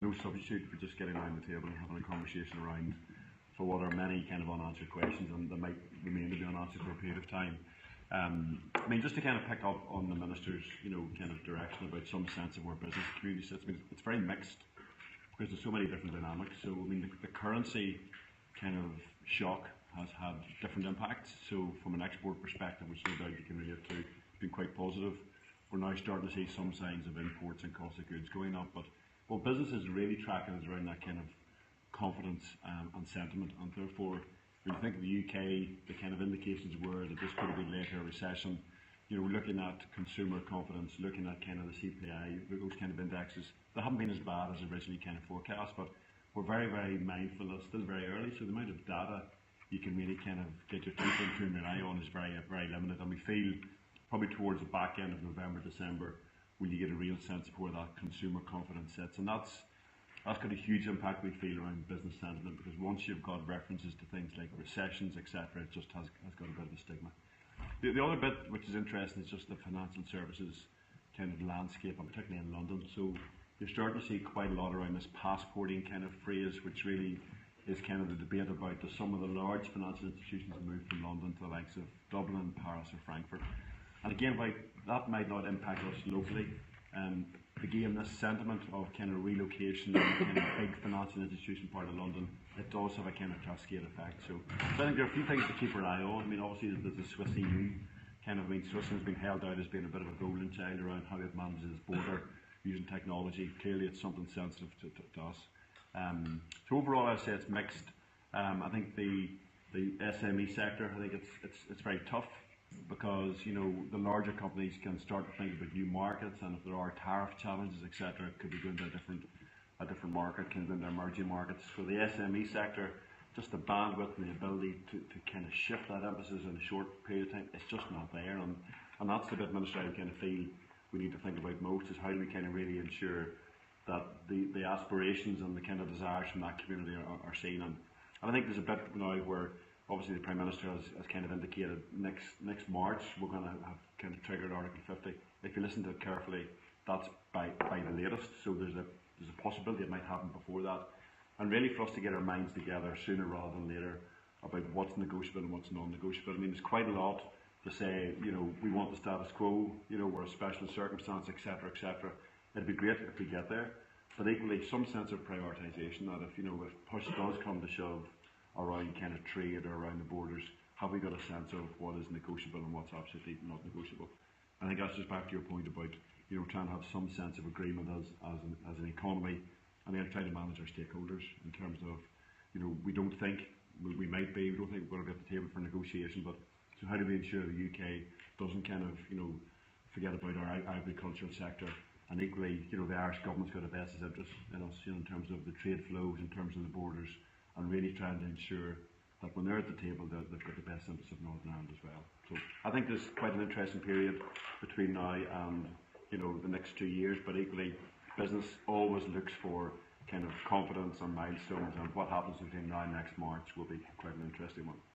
no substitute for just getting around the table and having a conversation around for what are many kind of unanswered questions and that might remain to be unanswered for a period of time. I mean, just to kind of pick up on the Minister's, kind of direction about some sense of where business community sits, I mean, it's very mixed because there's so many different dynamics. So, I mean, the currency kind of shock has had different impacts. So, from an export perspective, which no doubt you can relate to, it's been quite positive. We're now starting to see some signs of imports and cost of goods going up, but what business is really tracking is around that kind of confidence and sentiment, and therefore, when you think of the UK, the kind of indications were that this could be later a recession. Looking at consumer confidence, looking at kind of the CPI, those kind of indexes, they haven't been as bad as originally kind of forecast, but we're very, very mindful that it's still very early, so the amount of data you can really kind of get your teeth into and rely on is very, very limited, and we feel probably towards the back end of November, December, will you get a real sense of where that consumer confidence sits, and that's got a huge impact, we feel, around business sentiment, because once you've got references to things like recessions, etc., it just has got a bit of a stigma. The other bit which is interesting is just the financial services kind of landscape, and particularly in London. So you're starting to see quite a lot around this passporting kind of phrase, which really is kind of the debate about does some of the large financial institutions move from London to the likes of Dublin, Paris or Frankfurt. And again, while that might not impact us locally, again, this sentiment of kind of relocation and kind of big financial institution part of London, it does have a kind of cascade effect. So I think there are a few things to keep our eye on. I mean, obviously there's the Swiss EU Switzerland's been held out as being a bit of a golden child around how it manages its border using technology. Clearly, it's something sensitive to us. So overall, I'd say it's mixed. I think the SME sector, I think it's very tough, because the larger companies can start to think about new markets, and if there are tariff challenges, etc., it could be going to a different market, kind of into emerging markets. For the SME sector, just the bandwidth and the ability to kind of shift that emphasis in a short period of time, it's just not there, and that's the bit Minister I kind of feel we need to think about most, is how do we kind of really ensure that the aspirations and the kind of desires from that community are seen. And I think there's a bit now where obviously the Prime Minister has kind of indicated next March we're going to have kind of triggered Article 50. If you listen to it carefully, that's by the latest, so there's a possibility it might happen before that. And really for us to get our minds together sooner rather than later about what's negotiable and what's non-negotiable. I mean, there's quite a lot to say, we want the status quo, we're a special circumstance, etc., etc. It'd be great if we get there, but equally some sense of prioritisation, that if push does come to shove around kind of trade or around the borders, have we got a sense of what is negotiable and what's absolutely not negotiable? I think that's just back to your point about trying to have some sense of agreement as an economy, and then trying to manage our stakeholders in terms of we don't think we might be, we don't think we're going to be at the table for negotiation, but so how do we ensure the UK doesn't kind of forget about our agricultural sector, and equally the Irish government's got a vested interest in us in terms of the trade flows, in terms of the borders, and really trying to ensure that when they're at the table, they've got the best interests of Northern Ireland as well. So I think there's quite an interesting period between now and the next 2 years, but equally business always looks for kind of confidence and milestones, and what happens between now and next March will be quite an interesting one.